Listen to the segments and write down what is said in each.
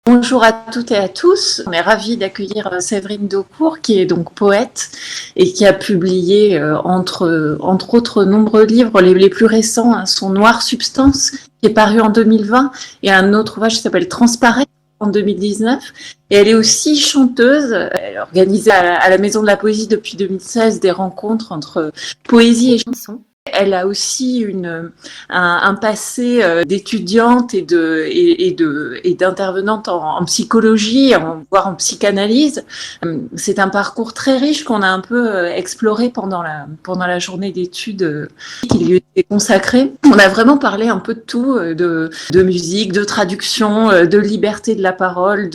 Bonjour à toutes et à tous. On est ravis d'accueillir Séverine Daucourt, qui est donc poète et qui a publié, entre autres, nombreux livres. Les plus récents sont Noire Substance, qui est paru en 2020, et un autre ouvrage qui s'appelle Transparaître en 2019. Et elle est aussi chanteuse. Elle organise à la Maison de la Poésie depuis 2016 des rencontres entre poésie et chanson. Elle a aussi un passé d'étudiante et d'intervenante en psychologie, voire en psychanalyse. C'est un parcours très riche qu'on a un peu exploré pendant la journée d'études qui lui était consacrée. On a vraiment parlé un peu de tout, de musique, de traduction, de liberté de la parole,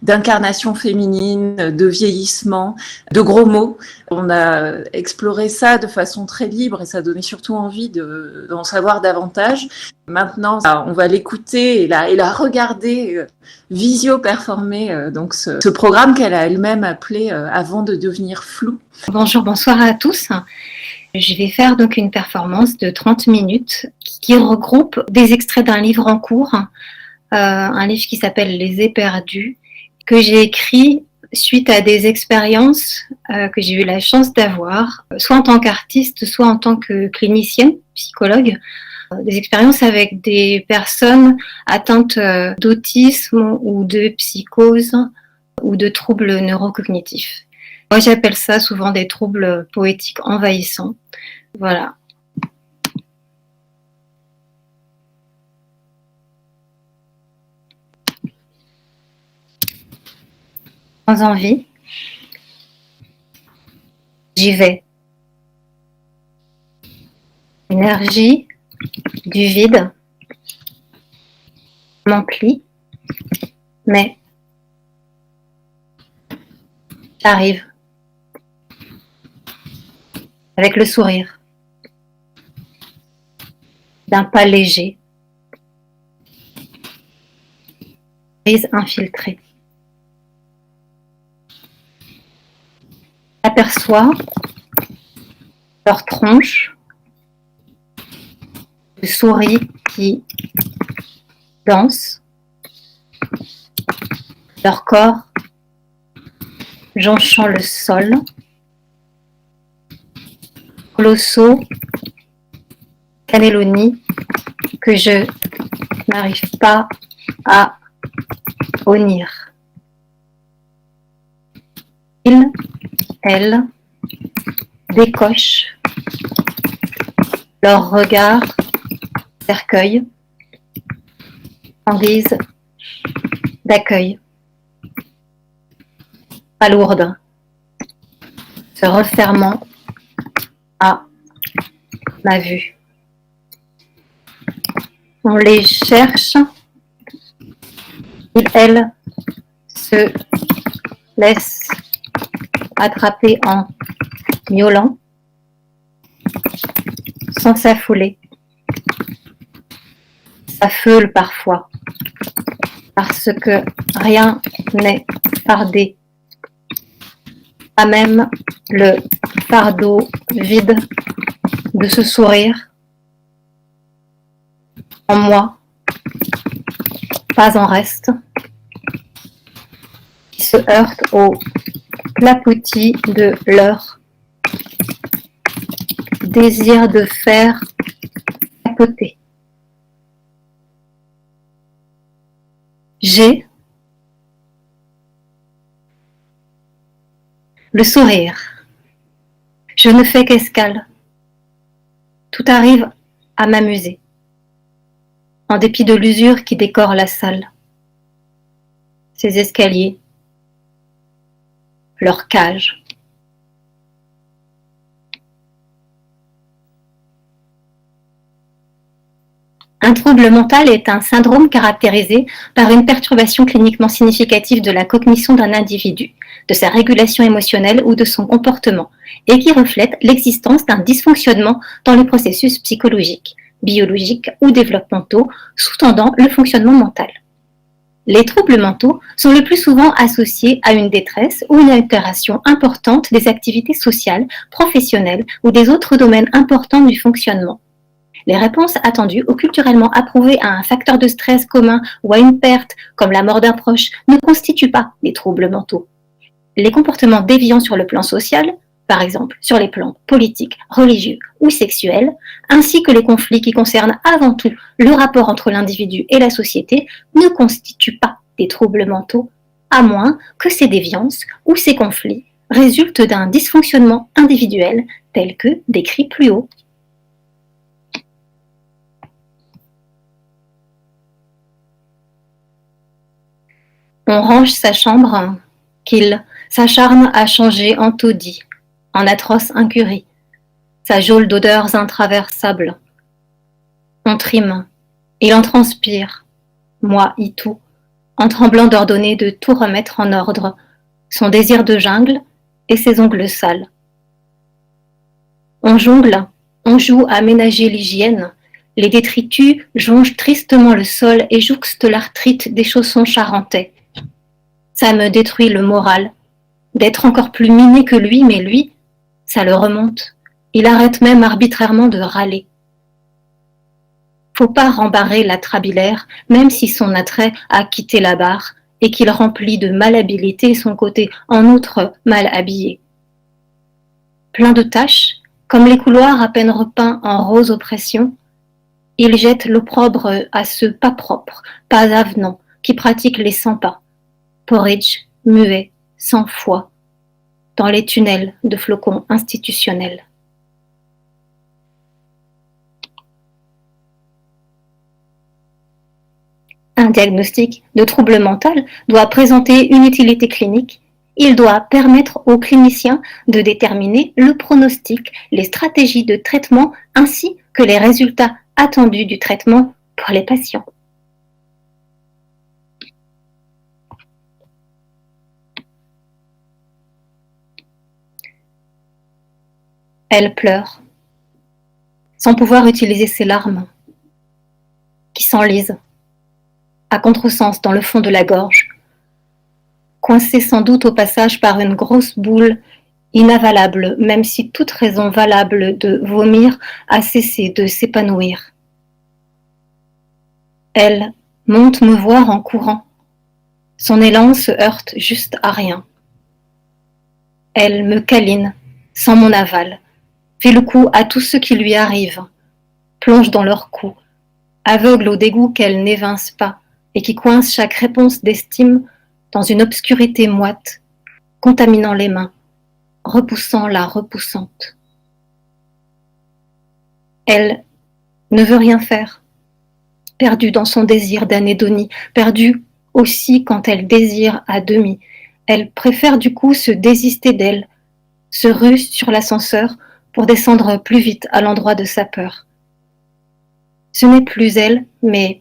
d'incarnation féminine, de vieillissement, de gros mots. On a exploré ça de façon très libre et ça donnait surtout envie d'en savoir davantage. Maintenant, on va l'écouter et la regarder visio-performer donc ce programme qu'elle a elle-même appelé Avant de devenir flou. Bonjour, bonsoir à tous. Je vais faire donc une performance de 30 minutes qui regroupe des extraits d'un livre en cours, un livre qui s'appelle Les éperdus, que j'ai écrit suite à des expériences que j'ai eu la chance d'avoir, soit en tant qu'artiste, soit en tant que clinicienne, psychologue, des expériences avec des personnes atteintes d'autisme ou de psychose ou de troubles neurocognitifs. Moi, j'appelle ça souvent des troubles poétiques envahissants. Voilà. Sans envie, j'y vais. Énergie du vide m'emplit, mais j'arrive avec le sourire d'un pas léger, brise infiltrée. J'aperçois leur tronche, le souris qui danse, leur corps jonchant le sol, colossaux, cannelloni que je n'arrive pas à honnir. Il, elle, décochent leur regard cercueil en guise d'accueil. Palourde, se refermant à ma vue. On les cherche, ils, elles, se laissent attraper en miaulant, sans s'affouler. S'affeulent parfois, parce que rien n'est fardé, pas même le fardeau vide de ce sourire. En moi, pas en reste, qui se heurte au clapotis de leur désir de faire à côté. J'ai le sourire. Je ne fais qu'escale. Tout arrive à m'amuser, en dépit de l'usure qui décore la salle. Ces escaliers, leur cage. Un trouble mental est un syndrome caractérisé par une perturbation cliniquement significative de la cognition d'un individu, de sa régulation émotionnelle ou de son comportement, et qui reflète l'existence d'un dysfonctionnement dans les processus psychologiques, biologiques ou développementaux sous-tendant le fonctionnement mental. Les troubles mentaux sont le plus souvent associés à une détresse ou une altération importante des activités sociales, professionnelles ou des autres domaines importants du fonctionnement. Les réponses attendues ou culturellement approuvées à un facteur de stress commun ou à une perte, comme la mort d'un proche, ne constituent pas des troubles mentaux. Les comportements déviants sur le plan social, par exemple sur les plans politiques, religieux ou sexuels, ainsi que les conflits qui concernent avant tout le rapport entre l'individu et la société, ne constituent pas des troubles mentaux, à moins que ces déviances ou ces conflits résultent d'un dysfonctionnement individuel tel que décrit plus haut. On range sa chambre qu'il s'acharne à changer en taudis, en atroce incurie, sa geôle d'odeurs intraversables. On trime, il en transpire, moi y tout, en tremblant d'ordonner de tout remettre en ordre, son désir de jungle et ses ongles sales. On jongle, on joue à ménager l'hygiène, les détritus jongent tristement le sol et jouxtent l'arthrite des chaussons charentais. Ça me détruit le moral, d'être encore plus miné que lui, mais lui, ça le remonte. Il arrête même arbitrairement de râler. Faut pas rembarrer l'atrabilaire, même si son attrait a quitté la barre et qu'il remplit de malhabilité son côté en outre mal habillé. Plein de taches, comme les couloirs à peine repeints en rose oppression, il jette l'opprobre à ceux pas propres, pas avenants, qui pratiquent les 100 pas. Porridge, muet, sans foi, dans les tunnels de flocons institutionnels. Un diagnostic de trouble mental doit présenter une utilité clinique. Il doit permettre aux cliniciens de déterminer le pronostic, les stratégies de traitement ainsi que les résultats attendus du traitement pour les patients. Elle pleure, sans pouvoir utiliser ses larmes, qui s'enlisent, à contresens dans le fond de la gorge, coincée sans doute au passage par une grosse boule inavalable, même si toute raison valable de vomir a cessé de s'épanouir. Elle monte me voir en courant. Son élan se heurte juste à rien. Elle me câline, sans mon aval, fait le coup à tous ceux qui lui arrivent, plonge dans leur cou, aveugle au dégoût qu'elle n'évince pas et qui coince chaque réponse d'estime dans une obscurité moite, contaminant les mains, repoussant la repoussante. Elle ne veut rien faire, perdue dans son désir d'anédonie, perdue aussi quand elle désire à demi. Elle préfère du coup se désister d'elle, se ruse sur l'ascenseur pour descendre plus vite à l'endroit de sa peur. Ce n'est plus elle, mais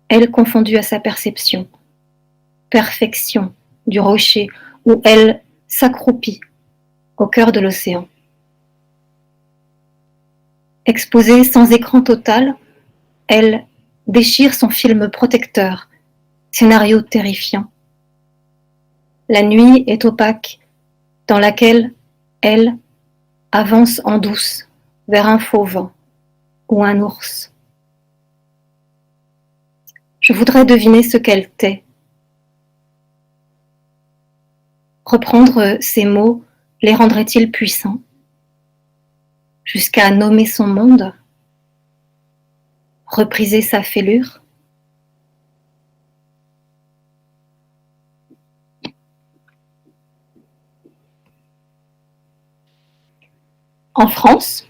elle confondue à sa perception. Perfection du rocher où elle s'accroupit au cœur de l'océan. Exposée sans écran total, elle déchire son film protecteur, scénario terrifiant. La nuit est opaque, dans laquelle elle avance en douce vers un fauve ou un ours. Je voudrais deviner ce qu'elle tait. Reprendre ces mots les rendrait-il puissants? Jusqu'à nommer son monde? Repriser sa fêlure? En France,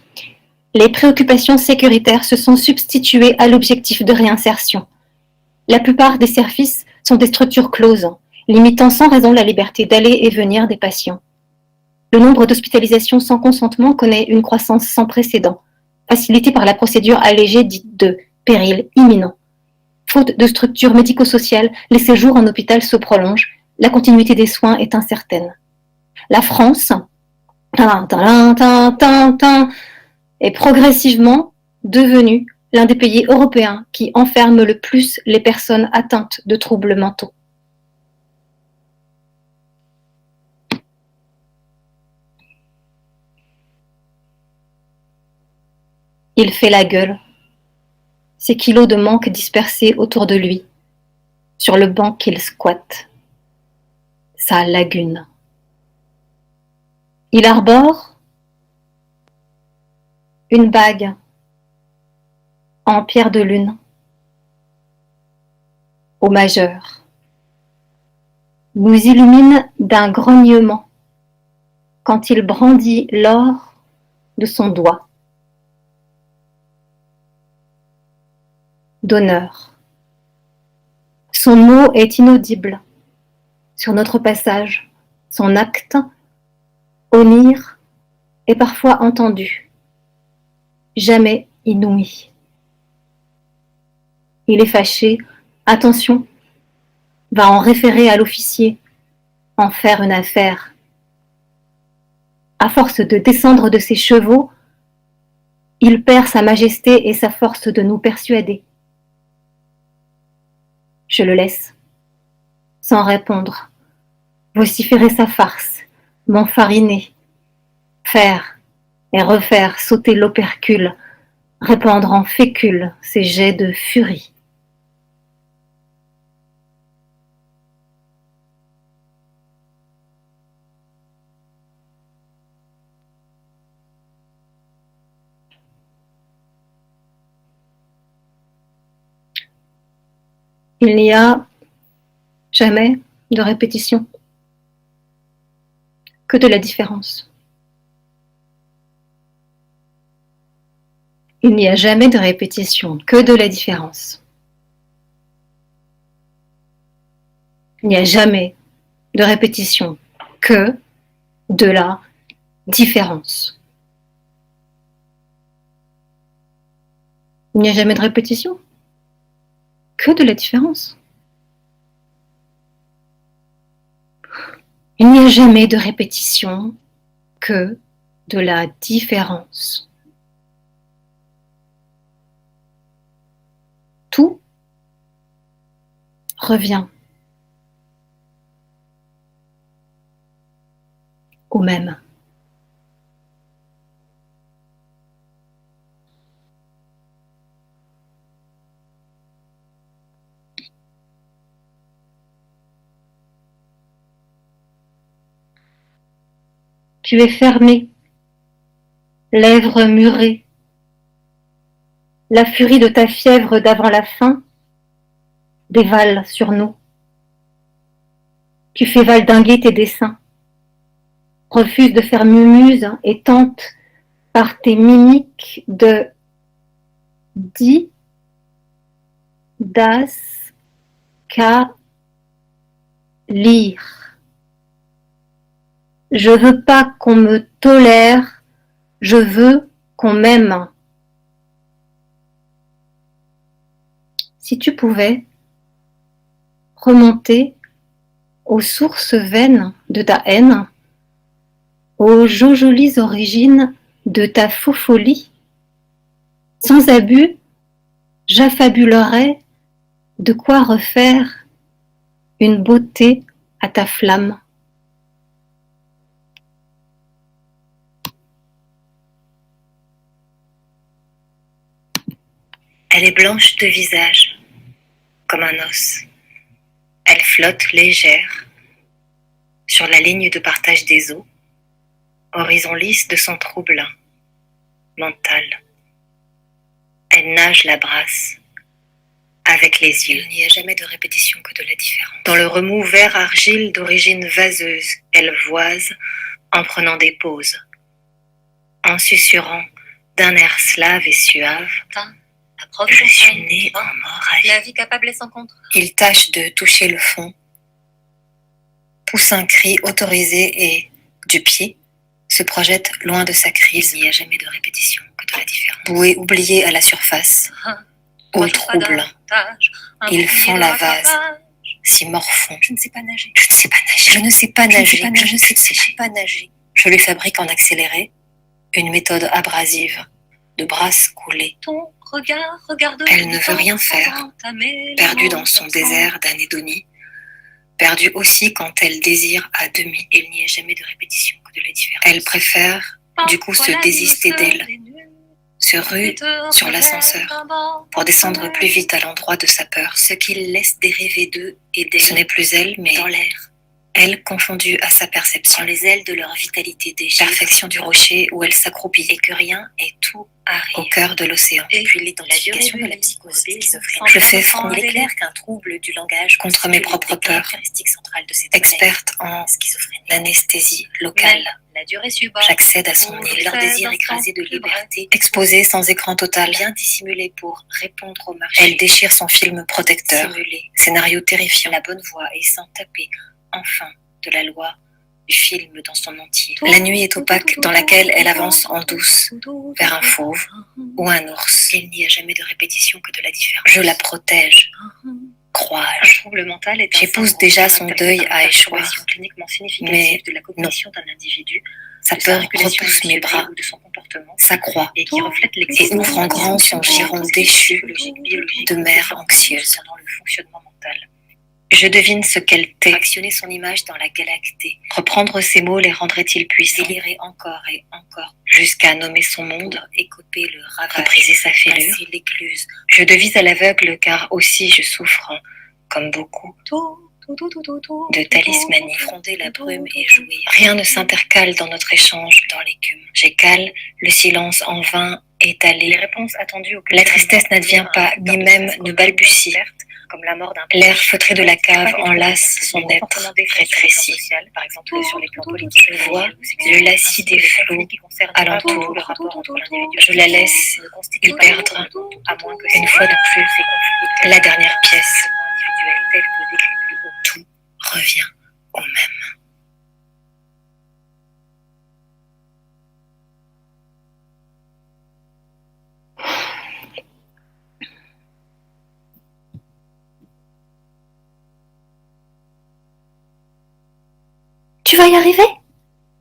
les préoccupations sécuritaires se sont substituées à l'objectif de réinsertion. La plupart des services sont des structures closes, limitant sans raison la liberté d'aller et venir des patients. Le nombre d'hospitalisations sans consentement connaît une croissance sans précédent, facilitée par la procédure allégée dite de péril imminent. Faute de structures médico-sociales, les séjours en hôpital se prolongent, la continuité des soins est incertaine. La France est progressivement devenue l'un des pays européens qui enferme le plus les personnes atteintes de troubles mentaux. Il fait la gueule, ses kilos de manque dispersés autour de lui, sur le banc qu'il squatte, sa lagune. Il arbore une bague en pierre de lune, au majeur, nous illumine d'un grognement quand il brandit l'or de son doigt. D'honneur. Son mot est inaudible sur notre passage, son acte, onir, est parfois entendu, jamais inouï. Il est fâché, attention, va en référer à l'officier, en faire une affaire. À force de descendre de ses chevaux, il perd sa majesté et sa force de nous persuader. Je le laisse, sans répondre, vociférer sa farce, m'enfariner, faire et refaire sauter l'opercule, répandre en fécule ses jets de furie. Il n'y a jamais de répétition, que de la différence. Il n'y a jamais de répétition, que de la différence. Il n'y a jamais de répétition, que de la différence. Il n'y a jamais de répétition, que de la différence. Il n'y a jamais de répétition, que de la différence. Tout revient au même. Tu es fermé, lèvres murées. La furie de ta fièvre d'avant la faim dévale sur nous. Tu fais valdinguer tes dessins, refuses de faire mumuse et tentes par tes mimiques de di, das, ka, lire. Je veux pas qu'on me tolère, je veux qu'on m'aime. Si tu pouvais remonter aux sources vaines de ta haine, aux jolies origines de ta faux folie, sans abus, j'affabulerais de quoi refaire une beauté à ta flamme. Elle est blanche de visage, comme un os. Elle flotte légère sur la ligne de partage des eaux, horizon lisse de son trouble mental. Elle nage la brasse avec les yeux. Il n'y a jamais de répétition que de la différence. Dans le remous vert argile d'origine vaseuse, elle voise en prenant des pauses, en susurrant d'un air slave et suave. Je suis né en mort à vie. La vie capable et sans contre. Il tâche de toucher le fond, pousse un cri autorisé et, du pied, se projette loin de sa crise. Il n'y a jamais de répétition que de la différence. Boué oublié à la surface, au trouble, ils font la vase, s'y morfond. Je ne sais pas nager. Je ne sais pas nager. Je ne sais pas nager. Je ne sais pas nager. Je lui fabrique en accéléré une méthode abrasive de brasse coulée. Ton regard, regarde. Elle ne veut rien faire, perdue dans son désert d'anédonie, perdue aussi quand elle désire à demi. Il n'y a jamais de répétition que de la différence. Elle préfère, du coup, se désister d'elle, se rue sur l'ascenseur pour descendre plus vite à l'endroit de sa peur. Ce qu'il laisse dériver d'eux et d'elle, ce n'est plus elle, mais dans l'air. Elle confondue à sa perception, les ailes de leur vitalité déjà, perfection du rocher où elle s'accroupit et que rien et tout arrive au cœur de l'océan. Et puis l'identification de la psychose schizophrène. Je fais front l'éclair qu'un trouble du langage contre mes propres peurs. Experte en anesthésie locale. J'accède à son nez, leur désir écrasé de liberté, exposé sans écran total, bien dissimulé pour répondre au marché. Elle déchire son film protecteur, simulé, scénario terrifiant, la bonne voix et sans taper, enfin, de la loi du film dans son entier. La nuit est opaque dans laquelle elle avance en douce vers un fauve ou un ours. Il n'y a jamais de répétition que de la différence. Je la protège. Crois-je. J'épouse déjà son deuil à échoir. Mais non. Sa peur repousse mes bras, s'accroît et ouvre en grand son giron déchu de mère anxieuse. Je devine ce qu'elle tait, actionner son image dans la galactée. Reprendre ses mots les rendrait-il puissants, délirer encore et encore, jusqu'à nommer son monde, écoper le ravage, repriser sa fêlure, l'écluse. Je devise à l'aveugle car aussi je souffre, comme beaucoup, de talismanie, fronder la brume et jouir. Rien ne s'intercale dans notre échange dans l'écume. J'écale le silence en vain étalé. Les réponses attendues. La tristesse n'advient pas, ni même ne balbutie. Comme la mort d'un l'air feutré de la cave enlace son être rétréci. Par exemple, sur les plans politiques, je vois le lacis des flots alentour. Je la laisse y perdre, une fois de plus, la dernière pièce. Tout revient au même. Tu vas y arriver?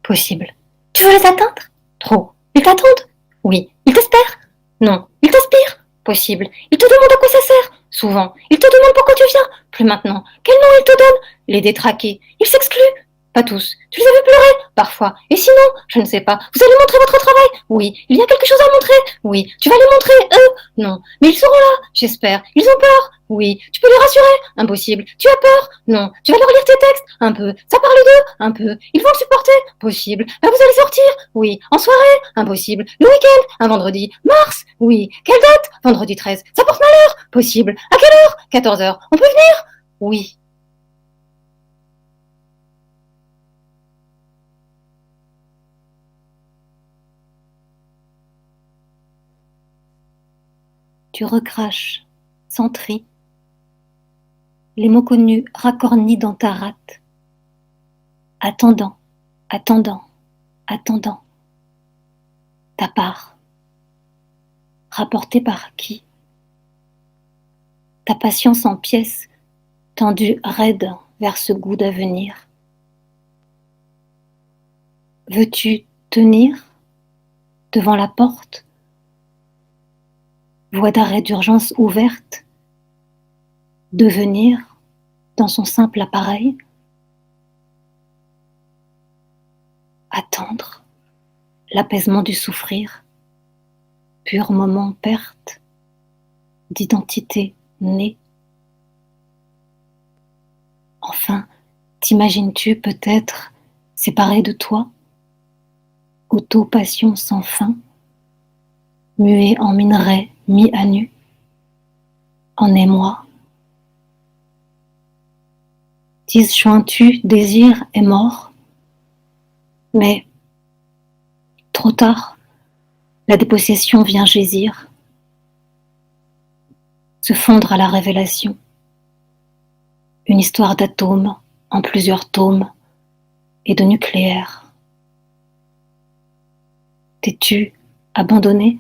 Possible. Tu veux les atteindre? Trop. Ils t'attendent? Oui. Ils t'espèrent? Non. Ils t'inspirent? Possible. Ils te demandent à quoi ça sert? Souvent. Ils te demandent pourquoi tu viens? Plus maintenant. Quel nom ils te donnent? Les détraqués. Ils s'excluent? Pas tous. Tu les as vus pleurer? Parfois. Et sinon? Je ne sais pas. Vous allez montrer votre travail? Oui. Il y a quelque chose à montrer? Oui. Tu vas les montrer, eux? Non. Mais ils seront là, j'espère. Ils ont peur? Oui. Tu peux les rassurer? Impossible. Tu as peur? Non. Tu vas leur lire tes textes? Un peu. Ça parle d'eux? Un peu. Ils vont le supporter? Possible. Ben vous allez sortir? Oui. En soirée? Impossible. Le week-end? Un vendredi? Mars? Oui. Quelle date? Vendredi 13. Ça porte malheur? Possible. À quelle heure? 14h. On peut venir? Oui. Tu recraches, sans tri, les mots connus racornis dans ta rate. Attendant, attendant, attendant. Ta part. Rapportée par qui? Ta patience en pièces, tendue raide vers ce goût d'avenir. Veux-tu tenir devant la porte? Voie d'arrêt d'urgence ouverte, devenir dans son simple appareil, attendre l'apaisement du souffrir, pur moment perte d'identité née. Enfin, t'imagines-tu peut-être séparé de toi, auto-passion sans fin, muet en minerai mis à nu, en émoi. Disjointu désir est mort, mais trop tard, la dépossession vient jaisir, se fondre à la révélation. Une histoire d'atomes en plusieurs tomes et de nucléaire. T'es-tu abandonné?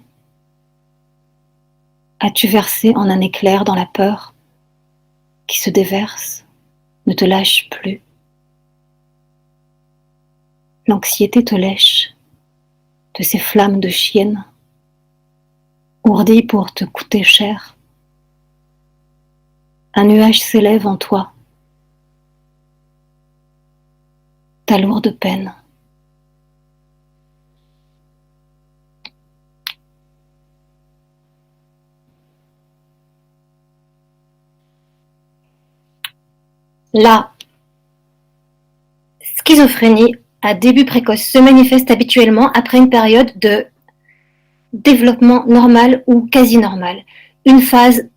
As-tu versé en un éclair dans la peur qui se déverse, ne te lâche plus? L'anxiété te lèche de ces flammes de chienne, ourdies pour te coûter cher. Un nuage s'élève en toi, ta lourde peine. La schizophrénie à début précoce se manifeste habituellement après une période de développement normal ou quasi normal. Une phase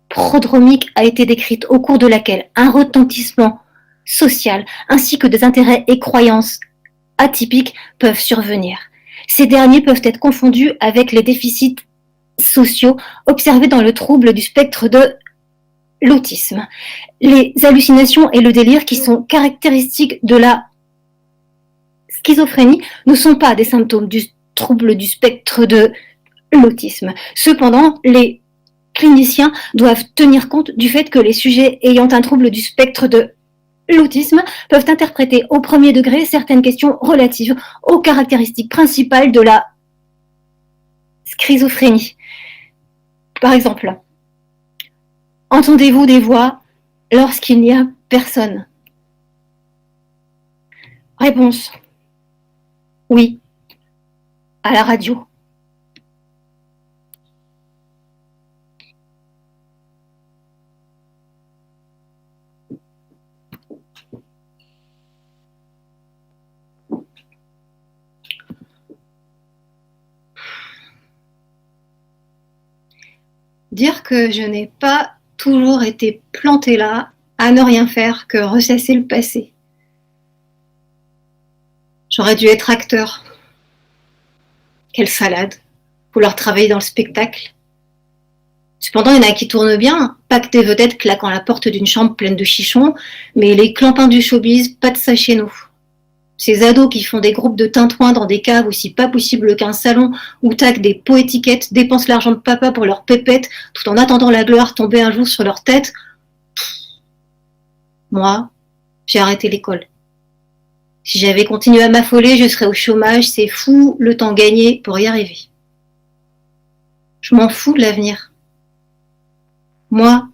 prodromique a été décrite au cours de laquelle un retentissement social ainsi que des intérêts et croyances atypiques peuvent survenir. Ces derniers peuvent être confondus avec les déficits sociaux observés dans le trouble du spectre de l'autisme. Les hallucinations et le délire qui sont caractéristiques de la schizophrénie ne sont pas des symptômes du trouble du spectre de l'autisme. Cependant, les cliniciens doivent tenir compte du fait que les sujets ayant un trouble du spectre de l'autisme peuvent interpréter au premier degré certaines questions relatives aux caractéristiques principales de la schizophrénie. Par exemple, entendez-vous des voix lorsqu'il n'y a personne? Réponse: oui, à la radio. Dire que je n'ai pas toujours été plantée là, à ne rien faire que ressasser le passé. J'aurais dû être acteur. Quelle salade, vouloir travailler dans le spectacle. Cependant, il y en a qui tournent bien, pas que des vedettes claquant la porte d'une chambre pleine de chichons, mais les clampins du showbiz, pas de ça chez nous. Ces ados qui font des groupes de tintouins dans des caves aussi pas possible qu'un salon où tac des pots étiquettes, dépensent l'argent de papa pour leurs pépettes tout en attendant la gloire tomber un jour sur leur tête. Moi, j'ai arrêté l'école. Si j'avais continué à m'affoler, je serais au chômage, c'est fou le temps gagné pour y arriver. Je m'en fous de l'avenir. Moi,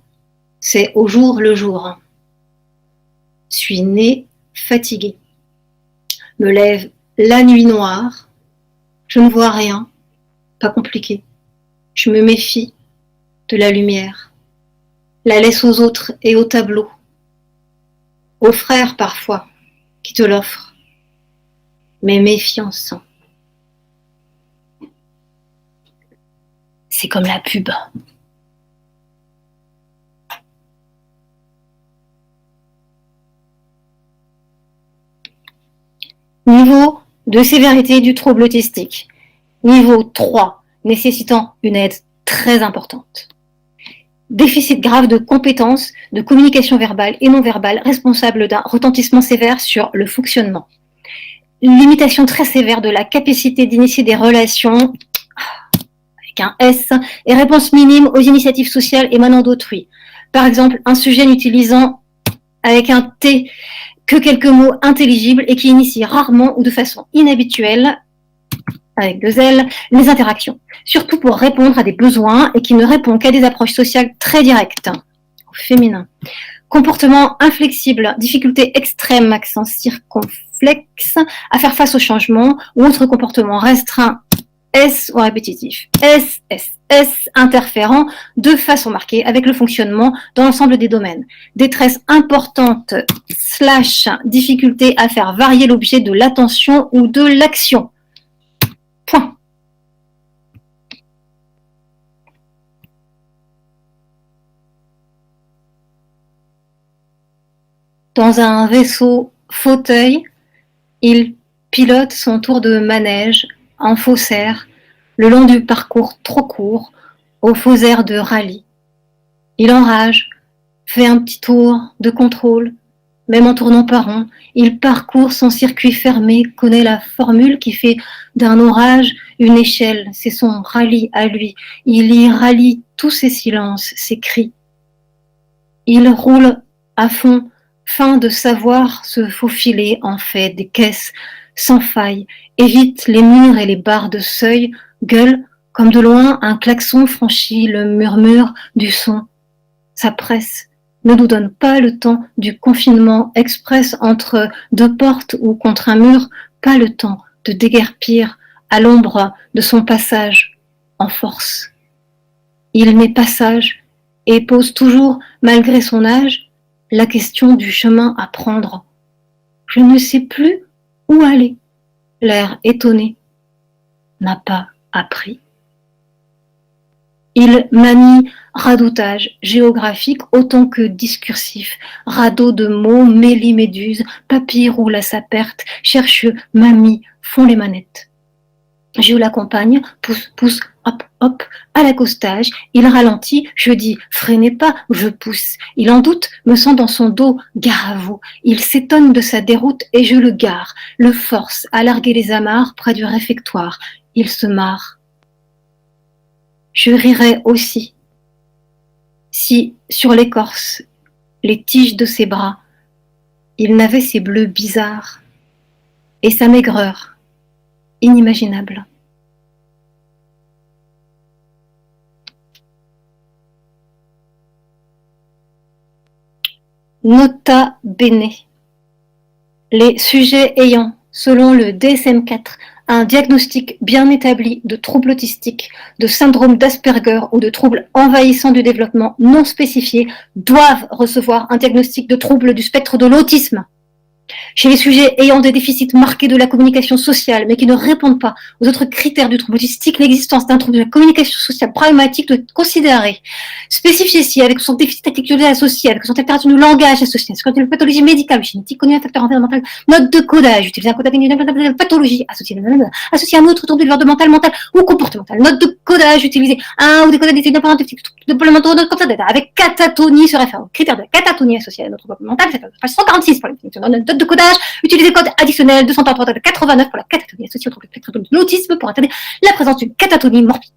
c'est au jour le jour. Je suis née fatiguée. Me lève la nuit noire, je ne vois rien, pas compliqué. Je me méfie de la lumière, la laisse aux autres et au tableau, aux frères parfois qui te l'offrent, mais méfiance. C'est comme la pub. Niveau de sévérité du trouble autistique. Niveau 3, nécessitant une aide très importante. Déficit grave de compétences, de communication verbale et non verbale, responsable d'un retentissement sévère sur le fonctionnement. Limitation très sévère de la capacité d'initier des relations, avec un S, et réponse minime aux initiatives sociales émanant d'autrui. Par exemple, un sujet n'utilisant avec un T que quelques mots intelligibles et qui initie rarement ou de façon inhabituelle, avec 2 L, les interactions, surtout pour répondre à des besoins et qui ne répond qu'à des approches sociales très directes, au féminin. Comportement inflexible, difficulté extrême, accent circonflexe, à faire face au changement ou autre comportement restreint, S ou répétitif, S, interférant de façon marquée avec le fonctionnement dans l'ensemble des domaines. Détresse importante, / difficulté à faire varier l'objet de l'attention ou de l'action. Point. Dans un vaisseau fauteuil, il pilote son tour de manège en faussaire le long du parcours trop court au faux air de rallye. Il enrage, fait un petit tour de contrôle, même en tournant par rond, il parcourt son circuit fermé, connaît la formule qui fait d'un orage une échelle, c'est son rallye à lui. Il y rallie tous ses silences, ses cris. Il roule à fond, fin de savoir se faufiler en fait des caisses sans faille, évite les murs et les barres de seuil, gueule comme de loin un klaxon franchit le murmure du son. Sa presse ne nous donne pas le temps du confinement express entre 2 portes ou contre un mur, pas le temps de déguerpir à l'ombre de son passage en force. Il n'est pas sage et pose toujours, malgré son âge, la question du chemin à prendre. Je ne sais plus où aller. L'air étonné n'a pas appris. Il manie radautage géographique autant que discursif, radeau de mots, méli-méduse, papy roule à sa perte, chercheux, mamie font les manettes. Je l'accompagne, pousse, pousse, hop, hop, à l'accostage, il ralentit, je dis, freinez pas, je pousse. Il en doute, me sent dans son dos, gare à vous. Il s'étonne de sa déroute et je le gare, le force à larguer les amarres près du réfectoire. Il se marre. Je rirais aussi si, sur l'écorce, les tiges de ses bras, il n'avait ces bleus bizarres et sa maigreur inimaginable. Nota bene. Les sujets ayant, selon le DSM-4, un diagnostic bien établi de troubles autistiques, de syndrome d'Asperger ou de troubles envahissants du développement non spécifiés doivent recevoir un diagnostic de troubles du spectre de l'autisme. Chez les sujets ayant des déficits marqués de la communication sociale, mais qui ne répondent pas aux autres critères du trouble autistique, l'existence d'un trouble de la communication sociale problématique doit être considérée. Spécifié ici, avec son déficit intellectuel associé, avec son altération du langage associé, avec une pathologie médicale ou génétique connue, un facteur environnemental, note de codage, utiliser un codage d'une pathologie associée à un autre trouble de l'ordre mental ou comportemental, note de codage, utiliser un ou des codages de avec catatonie se réfère au critère de la catatonie associée à notre trouble mental, c'est page 146 pour la définition de note de codage, utiliser code additionnel 289 pour la catatonie associée au trouble spectre de l'autisme pour atteindre la présence d'une catatonie morbide.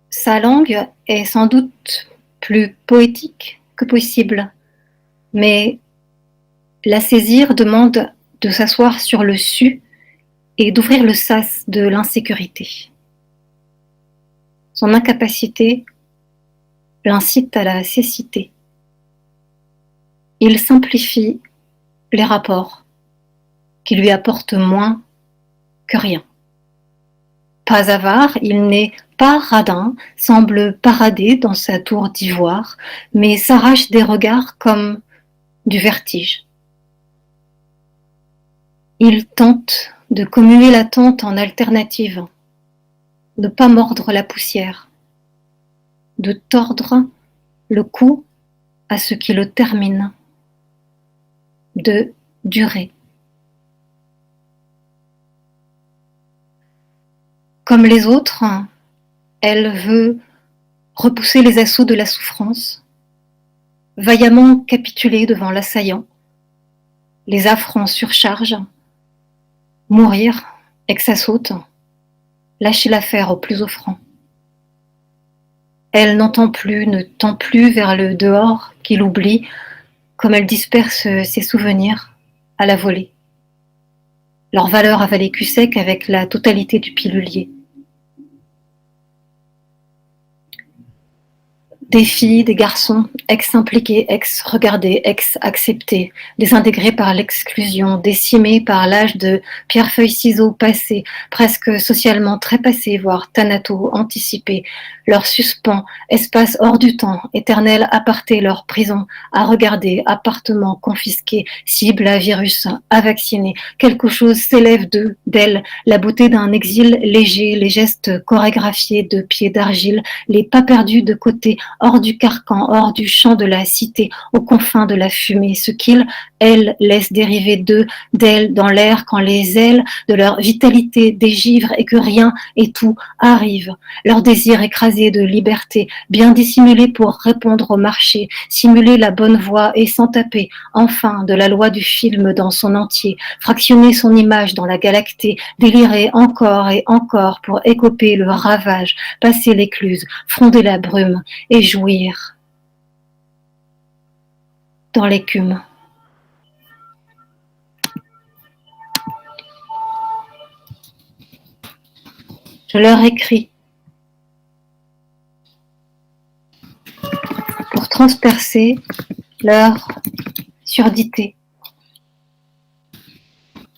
Sa langue est sans doute plus poétique que possible, mais la saisir demande de s'asseoir sur le su et d'ouvrir le sas de l'insécurité. Son incapacité l'incite à la cécité. Il simplifie les rapports qui lui apportent moins que rien. Pas avare, il n'est pas radin, semble parader dans sa tour d'ivoire, mais s'arrache des regards comme du vertige. Il tente de commuer l'attente en alternative, de ne pas mordre la poussière, de tordre le cou à ce qui le termine, de durer. Comme les autres, elle veut repousser les assauts de la souffrance, vaillamment capituler devant l'assaillant, les affres en surcharge, mourir, ex-assaute, lâcher l'affaire au plus offrant. Elle n'entend plus, ne tend plus vers le dehors qu'il oublie, comme elle disperse ses souvenirs à la volée. Leur valeur avalée cul sec avec la totalité du pilulier. Des filles, des garçons, ex-impliqués, ex-regardés, ex-acceptés, désintégrés par l'exclusion, décimés par l'âge de pierre-feuille-ciseaux passé, presque socialement trépassés, voire thanato anticipés, leur suspens, espace hors du temps, éternel aparté, leur prison, à regarder, appartement confisqué, cible à virus, à vacciner, quelque chose s'élève d'elle, la beauté d'un exil léger, les gestes chorégraphiés de pieds d'argile, les pas perdus de côté, hors du carcan, hors du champ de la cité, aux confins de la fumée, ce qu'ils, elles, laissent dériver d'eux, d'elles, dans l'air, quand les ailes de leur vitalité dégivrent et que rien et tout arrive. Leur désir écrasé de liberté, bien dissimulé pour répondre au marché, simuler la bonne voie et s'en taper, enfin, de la loi du film dans son entier, fractionner son image dans la galactée, délirer encore et encore pour écoper le ravage, passer l'écluse, fronder la brume et jouir dans l'écume. Je leur écris pour transpercer leur surdité.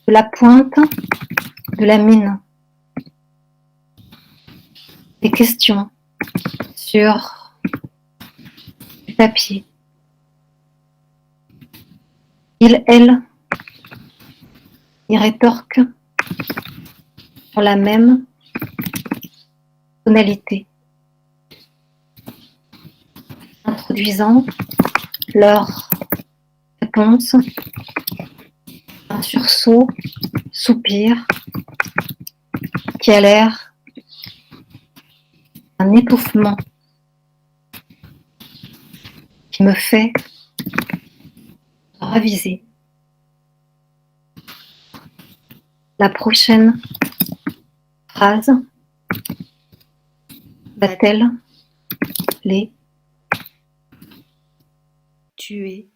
de la pointe de la mine. Des questions sur du papier. Il, elle, y rétorque sur la même tonalité, introduisant leur réponse, un sursaut, soupir, qui a l'air un étouffement qui me fait raviser. La prochaine phrase va-t-elle les tuer?